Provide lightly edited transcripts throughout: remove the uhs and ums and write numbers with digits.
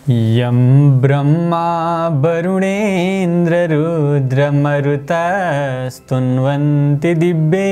यं ब्रह्मा वरुणेन्द्ररुद्रमरुतस्तुन्वन्ति दिव्यैस्तवैर्वेदैः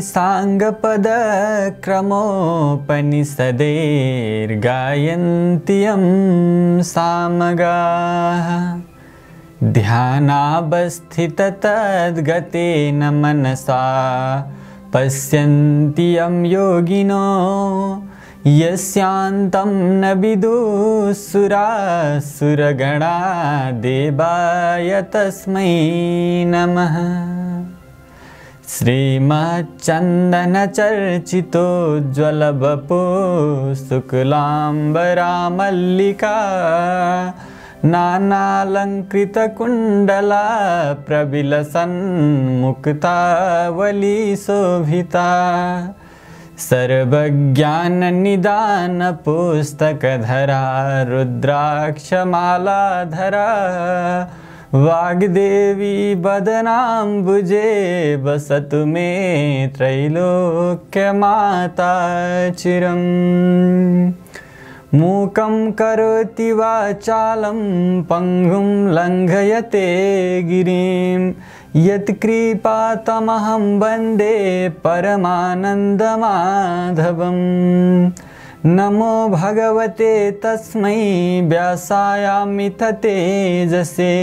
साङ्गपदक्रमोपनिषदैर्गायन्ति यं सामगाः। ध्यानावस्थिततद्गतेन मनसा पश्यन्ति यं योगिनो यस्यान्तं न विदुः देवाय तस्मै नमः। श्रीमच्चन्दनचर्चितोज्ज्वलवपो शुक्लाम्बरा मल्लिका नानालङ्कृतकुण्डला प्रविलसन्मुक्तावली शोभिता सर्वज्ञाननिदानपुस्तकधरा रुद्राक्षमालाधरा वाग्देवी वदनाम्बुजे वसतु मे त्रैलोक्यमाता चिरम्। मूकं करोति वाचालं पङ्गुं लङ्घयते गिरिं यत्कृपातमहं वन्दे परमानन्दमाधवम्। नमो भगवते तस्मै व्यासायामिथ तेजसे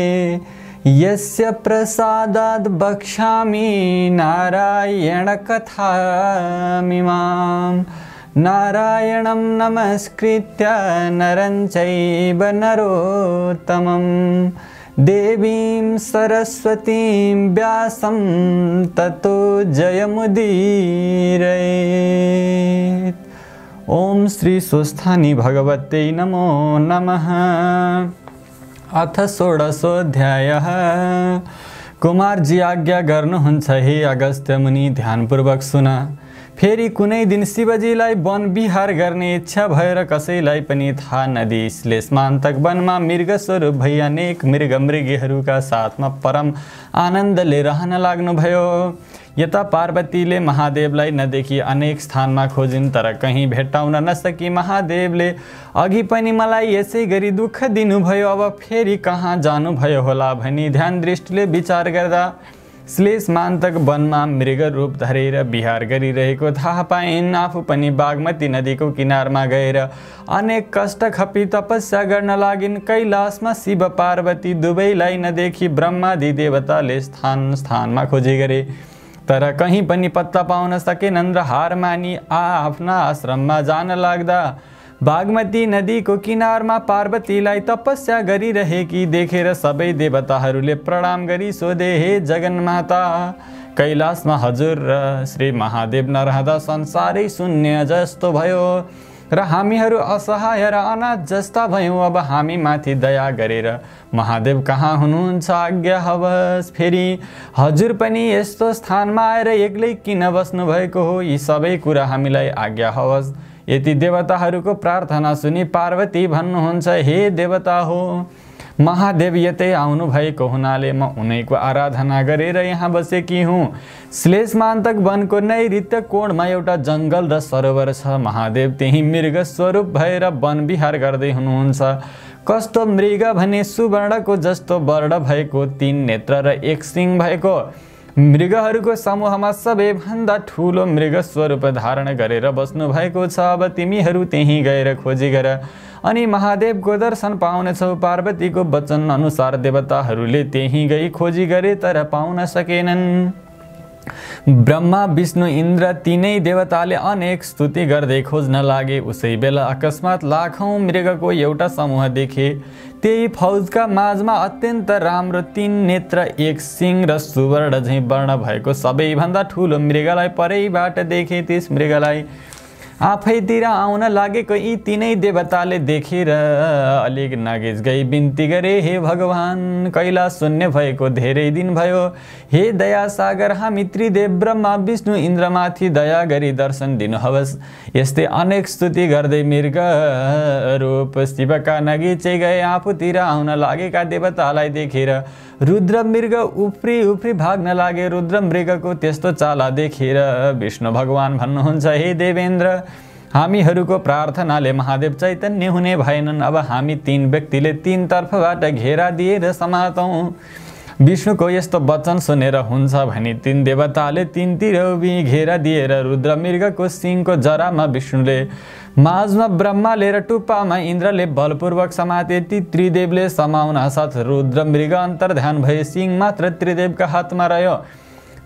यस्य प्रसादात् वक्ष्यामि नारायणकथामिमाम्। नारायणं नमस्कृत्य नरं चैव नरोत्तमं देवीं सरस्वतीं व्यासं ततो जयमुदीरयेत्। ओम श्री स्वस्थानी भगवते नमो नमः। अथ षोडशोऽध्यायः। कुमार जी आज्ञा गर्नुहुन्छ हे अगस्त्य मुनि, ध्यानपूर्वक सुन। फेरि कुनै दिन शिवजीलाई वन विहार गर्ने इच्छा भएर कसैलाई पनि थाहा नदिई श्लेषमान्तक वनमा मृग स्वरूप भई अनेक मृगमृगीहरूका साथमा परम आनन्दले रहन लाग्नुभयो। यता पार्वतीले महादेवलाई नदेखी अनेक स्थानमा खोजिन्, तर कहीँ भेट्टाउन नसकी महादेवले अघि पनि मलाई यसै गरी दुःख दिनुभयो, अब फेरि कहाँ जानुभयो होला भनी ध्यान दृष्टिले विचार गर्दा श्लेषमान्तक वनमा मृग रूप धरेर विहार गरिरहेको थाहा पाइन्। आफू पनि बागमती नदीको किनारमा गएर अनेक कष्ट खपी तपस्या गर्न लागिन्। कैलाशमा शिव पार्वती दुवैलाई नदेखी ब्रह्मादि देवताले स्थानमा खोजी गरे, तर कहीँ पनि पत्ता पाउन सकेनन् र हार मानी आफ्ना आश्रममा जान लाग्दा बागमती नदीको किनारमा पार्वतीलाई तपस्या गरिरहेकी देखेर सबै देवताहरूले प्रणाम गरी सोधे, हे जगन्माता, कैलाशमा हजुर र श्री महादेव नरहँदा संसारै शून्य जस्तो भयो र हामीहरू असहाय र अनाथ जस्ता भयौँ। अब हामी माथि दया गरेर महादेव कहाँ हुनुहुन्छ आज्ञा हवस्। फेरि हजुर पनि यस्तो स्थानमा आएर एक्लै किन बस्नु भएको हो, यी सबै कुरा हामीलाई आज्ञा हवस्। यति देवताहरूको प्रार्थना सुनि पार्वती भन्नुहुन्छ, हे देवता हो, महादेव यतै आउनु भएको हुनाले म उनैको आराधना गरेर यहाँ बसेकी हुँ। श्लेषमान्तक वनको नैऋत्य कोणमा एउटा जङ्गल र सरोवर छ। महादेव त्यही मृग स्वरूप भएर वन विहार गर्दै हुनुहुन्छ। कस्तो मृग भने सुवर्णको जस्तो वर्ण भएको, 3 नेत्र र 1 सिङ भएको मृगहरूको समूहमा सबैभन्दा ठुलो मृग स्वरूप धारण गरेर बस्नु भएको छ। अब तिमीहरू त्यहीँ गएर खोजी गर अनि महादेवको दर्शन पाउनेछौ। पार्वतीको वचन अनुसार देवताहरूले त्यहीँ गई खोजी गरे, तर पाउन सकेनन्। ब्रह्मा विष्णु इन्द्र तीनै देवताले अनेक स्तुति गर्दै खोज्न लागे। उसै बेला अकस्मात लाखौं मृगको एउटा समूह देखे। त्यही फौजका माझमा अत्यन्त राम्रो 3 नेत्र 1 सिङ र सुवर्ण झैँ वर्ण भएको सबैभन्दा ठुलो मृगलाई परैबाट देखे। त्यस मृगलाई आफैतिर आउन लागेको यी तीनै देवताले देखेर अलिक नगिज गई बिन्ती गरे, हे भगवान, कैलाश शून्य भएको धेरै दिन भयो। हे दया सागर, हामी त्रिदेव ब्रह्मा विष्णु इन्द्रमाथि दया गरी दर्शन दिनुहोस्। यस्तै अनेक स्तुति गर्दै मृग रूप शिवका नगिचै गए। आफूतिर आउन लागेका देवतालाई देखेर रुद्र मृग उफ्री उफ्री भाग्न लागे। रुद्र मृगको त्यस्तो चाला देखेर विष्णु भगवान भन्नुहुन्छ, हे देवेन्द्र, हामीहरूको प्रार्थनाले महादेव चैतन्य हुने भएनन्। अब हामी 3 व्यक्तिले 3 तर्फबाट घेरा दिएर समातौँ। विष्णुको यस्तो वचन सुनेर हुन्छ भनी 3 देवताले 3तिर घेरा दिएर रुद्र मृगको सिङको जरामा विष्णुले, माझमा ब्रह्माले र टुप्पामा इन्द्रले बलपूर्वक समाते। ती त्रिदेवले समाउन साथ रुद्र मृग अन्तर्ध्यान भए सिङ मात्र त्रिदेवका हातमा रह्यो।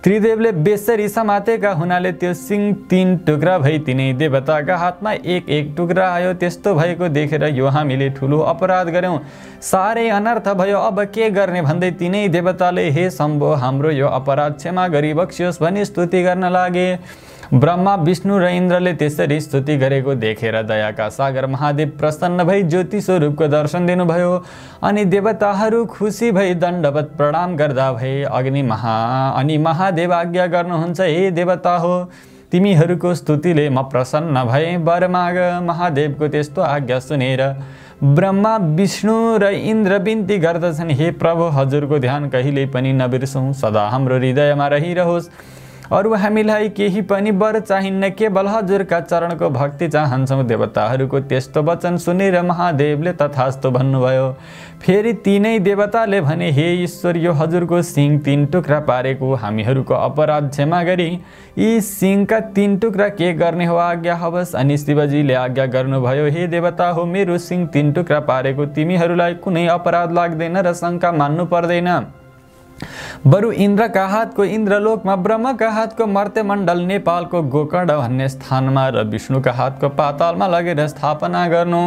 त्रिदेवले बेसरी समातेका हुनाले त्यो सिङ 3 टुक्रा भई तिनै देवताका हातमा 1 टुक्रा आयो। त्यस्तो भएको देखेर यो हामीले ठुलो अपराध गर्यौं, साह्रै अनर्थ भयो, अब के गर्ने भन्दै तिनै देवताले हे शम्भो हाम्रो यो अपराध क्षमा गरी बक्सियोस् भनी स्तुति गर्न लागे। ब्रह्मा विष्णु र इन्द्रले त्यसरी स्तुति गरेको देखेर दयाका सागर महादेव प्रसन्न भई ज्योति स्वरूपको दर्शन दिनुभयो। अनि देवताहरू खुसी भई दण्डवत प्रणाम गर्दा भए। अनि महादेव आज्ञा गर्नुहुन्छ, हे देवता हो तिमीहरूको स्तुतिले म प्रसन्न भए, वर माग। महादेवको त्यस्तो आज्ञा सुनेर ब्रह्मा विष्णु र इन्द्र बिन्ती गर्दछन्, हे प्रभु हजुरको ध्यान कहिल्यै पनि नबिर्सौँ, सदा हाम्रो हृदयमा रहिरहोस्। अरू हामीलाई केही पनि वर चाहिन्न, केवल हजुरका चरणको भक्ति चाहन्छौँ। देवताहरूको त्यस्तो वचन सुनेर महादेवले तथास्तु भन्नुभयो। फेरि तीनै देवताले भने, हे ईश्वर यो हजुरको सिङ 3 टुक्रा पारेको हामीहरूको अपराध क्षमा गरी यी सिङका 3 टुक्रा के गर्ने हो आज्ञा होस्। अनि शिवजीले आज्ञा गर्नुभयो, हे देवता हो मेरो सिङ 3 टुक्रा पारेको तिमीहरूलाई कुनै अपराध लाग्दैन र शङ्का मान्नु पर्दैन। बरु इन्द्रका हातको इन्द्रलोकमा, ब्रह्मका हातको मर्त्यमण्डल नेपालको गोकर्ण भन्ने स्थानमा र विष्णुका हातको पातालमा लगेर स्थापना गर्नु।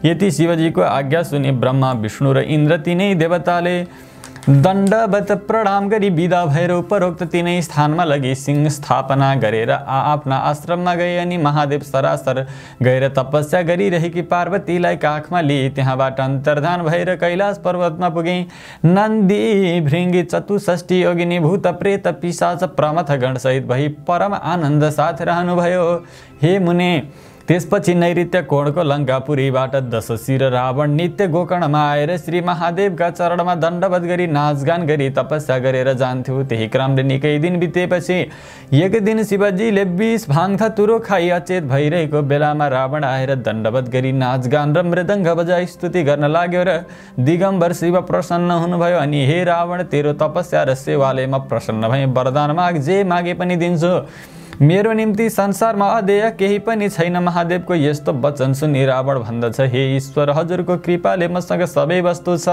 यति शिवजीको आज्ञा सुनि ब्रह्मा विष्णु र इन्द्र तीनै देवताले दण्डवत प्रणाम गरी विदा भएर उपरोक्त तीनै स्थानमा लगी सिंह स्थापना गरेर आफ्ना आश्रममा गए। अनि महादेव सरासर गएर तपस्या गरिरहेकी पार्वतीलाई काखमा लिए त्यहाँबाट अन्तर्धान भएर कैलाश पर्वतमा पुगे। नन्दी भृङ्गी चतुष्ठी योगिनी भूत प्रेत पिशाच प्रमथगण सहित भई परम आनन्द साथ रहनुभयो। हे मुने त्यसपछि नैऋत्य कोणको लङ्कापुरीबाट 10 शिर रावण नित्य गोकर्णमा आएर श्री महादेवका चरणमा दण्डवत गरी नाचगान गरी तपस्या गरेर जान्थ्यो। त्यही क्रमले निकै दिन बितेपछि एक दिन शिवजीले 20 भाङ धतुरो खाई अचेत भइरहेको बेलामा रावण आएर दण्डवत गरी नाचगान र मृदङ्ग बजाई स्तुति गर्न लाग्यो र दिगम्बर शिव प्रसन्न हुनुभयो। अनि हे रावण तेरो तपस्या र सेवाले म प्रसन्न भएँ, वरदान माग, जे मागे पनि दिन्छु, मेरो निम्ति संसारमा अदेय केही पनि छैन। महादेवको यस्तो वचन सुनि रावण भन्दछ, हे ईश्वर हजुरको कृपाले मसँग सबै वस्तु छ,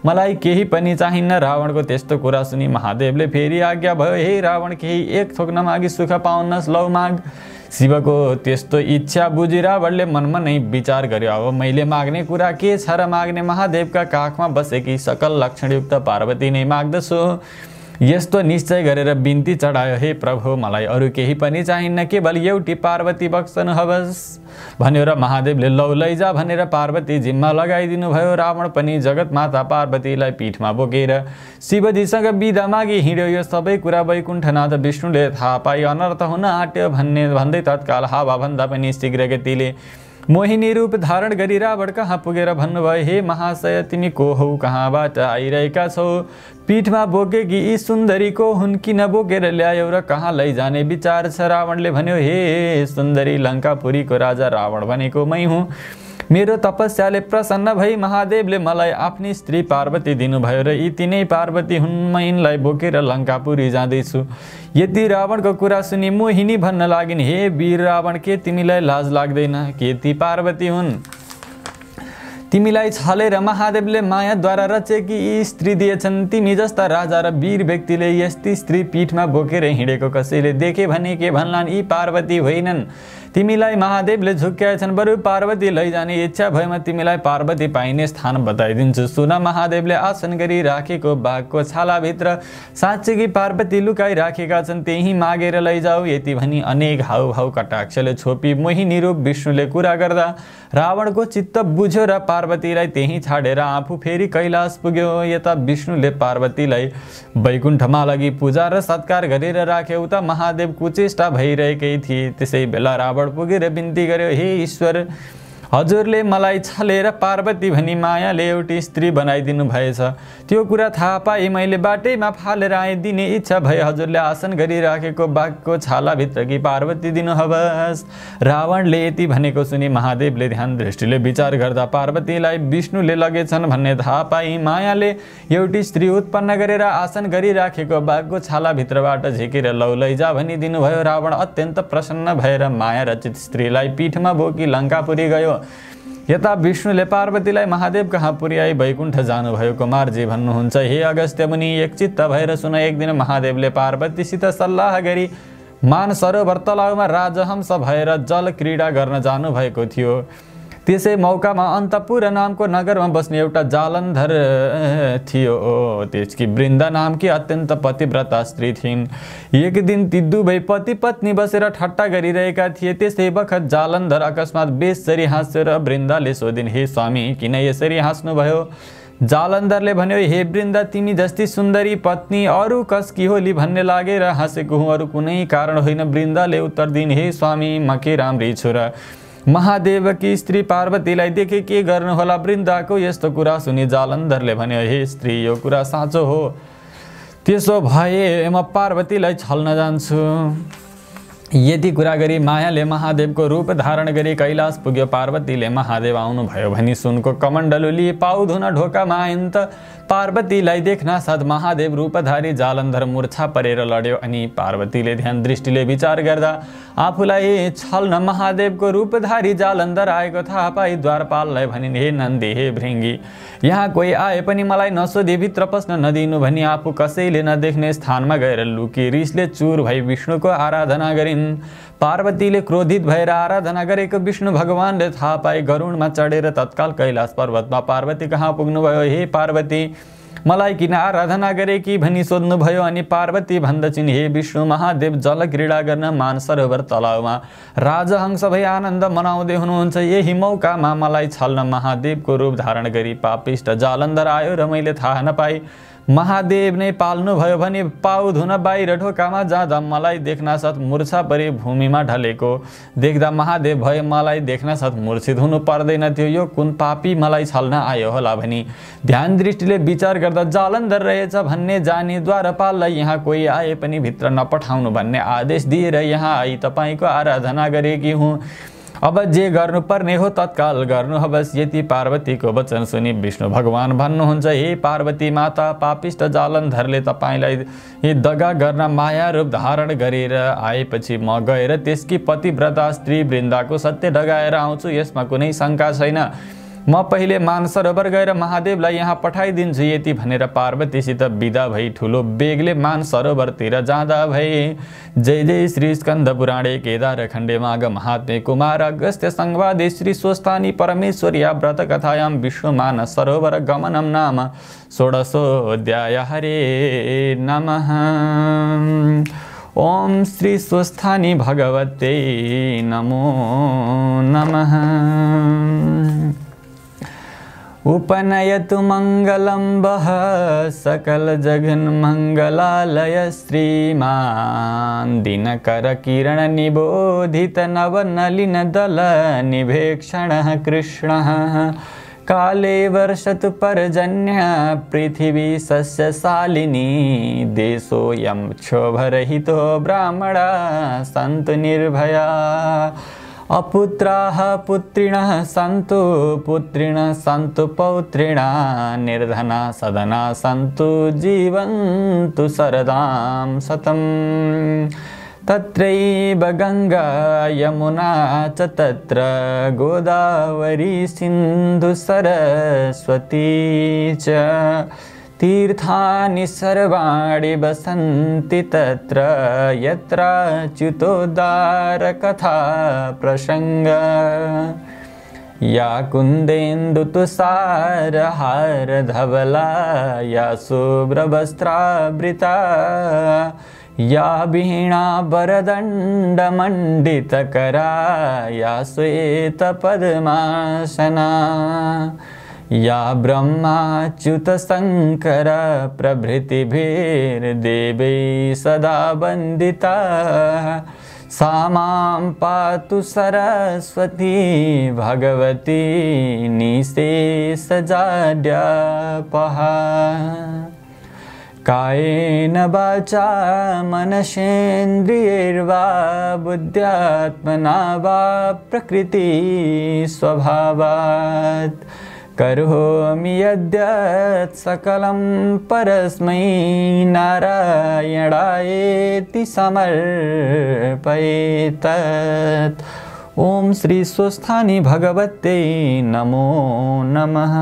मलाई केही पनि चाहिन्न। रावणको त्यस्तो कुरा सुनि महादेवले फेरि आज्ञा भयो, हे रावण केही 1 थोक नमागी सुख पाउनस्, लौ माग। शिवको त्यस्तो इच्छा बुझी रावणले मनमा नै विचार गर्यो, अब मैले माग्ने कुरा के छ र माग्ने। महादेवका काखमा बसेकी सकल लक्षणयुक्त पार्वती नै माग्दछु। यस्तो निश्चय गरेर बिन्ती चढायो, हे प्रभु मलाई अरू केही पनि चाहिन्न, केवल एउटी पार्वती बक्सनुहोस् भन्यो र महादेवले लौ लैजा भनेर पार्वती जिम्मा लगाइदिनु भयो। रावण पनि जगतमाता पार्वतीलाई पीठमा बोकेर शिवजीसँग बिदा मागी हिँड्यो। यो सबै कुरा वैकुण्ठनाथ विष्णुले थाहा पाई अनर्थ हुन आँट्यो भन्दै तत्काल हावाभन्दा पनि शीघ्र गतिले मोहिनी रूप धारण गरी रावण कहाँ पुगेर भन्नुभयो, हे महाशय तिमी को हौ, कहाँबाट आइरहेका छौ, पीठमा बोकेकी यी सुन्दरी को हुन्, किन बोकेर ल्यायौ र कहाँ लैजाने विचार छ। रावणले भन्यो, हे सुन्दरी लङ्कापुरीको राजा रावण भनेको मै हुँ। मेरो तपस्याले प्रसन्न भई महादेवले मलाई आफ्नी स्त्री पार्वती दिनुभयो र यी तीनै पार्वती हुन्, म यिनलाई बोकेर लङ्कापुरी जाँदैछु। यति रावणको कुरा सुनि मोहिनी भन्न लागिन्, हे वीर रावण के तिमीलाई लाज लाग्दैन, के ती पार्वती हुन्? तिमीलाई छलेर महादेवले मायाद्वारा रचेकी यी स्त्री दिएछन्। तिमी जस्ता राजा र वीर व्यक्तिले यस्ती स्त्री पीठमा बोकेर हिँडेको कसैले देखे भने के भन्लान्, यी पार्वती होइनन्। तिमीलाई महादेवले झुक्क्याएछन्, बरु पार्वती लैजाने इच्छा भएमा तिमीलाई पार्वती पाइने स्थान बताइदिन्छु। सुन, महादेवले आसन गरी राखेको बाघको छालाभित्र साँच्चीकी पार्वती लुकाइ राखेका छन्, त्यही मागेर लैजाऊ। यति भनी अनेक हाउभाउ कटाक्षले छोपी मोहिनी रूप विष्णुले कुरा गर्दा रावणको चित्त बुझ्यो र पार्वतीलाई त्यही छाडेर आफू फेरि कैलाश पुग्यो। यता विष्णुले पार्वतीलाई वैकुण्ठमा लगी पूजा र सत्कार गरेर राख्यो, उता महादेव कुचेष्टा भइरहेकै थिए। त्यसै बेला रावण पुगेर बिन्ती गर्यो, हे ईश्वर हजुरले मलाई छलेर पार्वती भनी मायाले एउटी स्त्री बनाइदिनु भएछ। त्यो कुरा थाहा पाए मैले बाटैमा फालेर आइदिने इच्छा भए हजुरले आसन गरिराखेको बाघको छालाभित्रकी पार्वती दिनुहोस्। रावणले यति भनेको सुनि महादेवले ध्यान दृष्टिले विचार गर्दा पार्वतीलाई विष्णुले लगेछन् भन्ने थाहा पाई मायाले एउटी स्त्री उत्पन्न गरेर आसन गरिराखेको बाघको छालाभित्रबाट झिकेर लौ लैजा भनी दिनुभयो। रावण अत्यन्त प्रसन्न भएर माया रचित स्त्रीलाई पीठमा बोकी लङ्कापुरी गयो। यता विष्णुले पार्वतीलाई महादेव कहाँ पुर्याई वैकुण्ठ जानुभयो। कुमारजी भन्नुहुन्छ, हे अगस्त्य मुनि, एकचित्त भएर सुन। एक दिन महादेवले पार्वतीसित सल्लाह गरी मानसरोवर तलाउमा राजहंस भएर जल क्रीडा गर्न जानुभएको थियो। त्यसै मौकामा अन्तपुर नामको नगरमा बस्ने एउटा जालन्धर थियो। त्यसकी वृन्दा नामकी अत्यन्त पतिव्रता स्त्री थिइन्। एक दिन ती दुवै पति पत्नी बसेर ठट्टा गरिरहेका थिए। त्यसै बखत जालन्धर अकस्मात बेसरी हाँस्यो र वृन्दाले सोधिन्, हे स्वामी, किन यसरी हाँस्नुभयो? जालन्धरले भन्यो, हे वृन्दा, तिमी जस्ती सुन्दरी पत्नी अरू कसकी होली भन्ने लागेर हाँसेको हुँ, अरू कुनै कारण होइन। वृन्दाले उत्तर दिइन्, हे स्वामी, म के राम्री छु र महादेवकी स्त्री पार्वतीलाई देखे के गर्नुहोला? वृन्दाको यस्तो कुरा सुनि जालन्धरले भन्यो, हे स्त्री, यो कुरा साँचो हो। त्यसो भए म पार्वतीलाई छल्न जान्छु। यति कुरा गरी मायाले महादेवको रूप धारण गरी कैलाश पुग्यो। पार्वतीले महादेव आउनुभयो भनी सुनको कमण्डलु लिए पाउ धुन ढोकामा आइन् त पार्वतीलाई देख्न साथ महादेव रूपधारी जालन्धर मूर्छा परेर लड्यो। अनि पार्वतीले ध्यान दृष्टिले विचार गर्दा आफूलाई छल्न महादेवको रूपधारी जालन्धर आएको थाहा पाई द्वारपाललाई भनिन्, हे नन्दी, हे भृङ्गी, यहाँ कोही आए पनि मलाई नसोधी भित्र पस्न नदिनु भनी आफू कसैले नदेख्ने स्थानमा गएर लुकी रिसले चुर भई विष्णुको आराधना गरिन्। पार्वतीले क्रोधित भएर आराधना गरेको विष्णु भगवानले थाहा पाए गरुडमा चढेर तत्काल कैलाश पर्वतमा पार्वती कहाँ पुग्नुभयो। हे पार्वती, मलाई किन आराधना गरे कि भनी सोध्नुभयो। अनि पार्वती भन्दछिन्, हे विष्णु, महादेव जल क्रीडा गर्न मानसरोवर तलाउमा राजहंस भई आनन्द मनाउँदै हुनुहुन्छ। यही मौकामा मलाई छल्न महादेवको रूप धारण गरी पापिष्ट जालन्धर आयो र मैले थाहा नपाई महादेव नै पाल्नुभयो भने पाउ धुन बाहिर ढोकामा जाँदा मलाई देख्नासाथ मूर्छा परि भूमिमा ढलेको देख्दा महादेव भए मलाई देख्नासाथ मूर्छित हुनु पर्दैन थियो। यो कुन पापी मलाई छल्न आयो होला भनी ध्यान दृष्टिले विचार गर्दा जालन्धर रहेछ भन्ने जानी द्वारपाललाई यहाँ कोही आए पनि भित्र नपठाउनु भन्ने आदेश दिएर यहाँ आई तपाईँको आराधना गरेकी हुँ। अब जे गर्नुपर्ने हो तत्काल गर्नुहोस्। यति पार्वतीको वचन सुनि विष्णु भगवान भन्नुहुन्छ, हे पार्वती माता, पापिष्ट जालन्धरले तपाईँलाई दगा गर्न माया रूप धारण गरेर आएपछि म गएर त्यसकी पतिव्रता स्त्री वृन्दाको सत्य डगाएर आउँछु, यसमा कुनै शङ्का छैन। म पहिले मानसरोवर गएर महादेवलाई यहाँ पठाइदिन्छु। यति भनेर पार्वतीसित विदा भई ठुलो बेगले मानसरोवरतिर जाँदा भए। जय जय श्री स्कन्द पुराणे केदार खण्डे माघ महात्म्ये कुमार अगस्त्य संवादे श्री स्वस्थानी परमेश्वर्या व्रत कथायां विष्णु मानस सरोवर गमनम नाम षोडशोऽध्याय। हरे नमः। ओम श्री स्वस्थानी भगवते नमो नमः। उपनयतु मंगलं वः सकल जगन मंगलालय श्रीमान दिनकर किरण निबोधित नवनलिन दल निभेक्षणः कृष्णः। काले वर्षतु पर्जन्य पृथिवी सस्यशालिनी देशोऽयं क्षोभरहितो ब्राह्मणा सन्तु निर्भया। अपुत्राः पुत्रिणः सन्तु पुत्रिणः सन्तु पौत्रिणः निर्धना सदना सन्तु जीवन्तु शरदां शतम्। तत्रैव गंगा यमुना च तत्र गोदावरी सिन्धु सरस्वती च तीर्थानि सर्वाणि वसन्ति तत्र यत्र च्युतोद्धार कथा प्रसंग। या कुन्देन्दु तुषार हार धवला या शुभ्रवस्त्रावृता या वीणा वरदण्ड मंडितकरा या श्वेत पद्मासना या ब्रह्माच्युत शंकर प्रभृतिभिर्देवैः सदा वन्दिता। सा मां पातु सरस्वती भगवती निःशेषजाड्यापः कायेन वाचा मनसेन्द्रियैर्वा बुद्ध्यात्मना वा प्रकृति स्वभावात् करोमि यद्यत् सकलं परस्मै नारायणायेति समर्पयेत्। ओम श्री स्वस्थानी भगवते नमो नमः।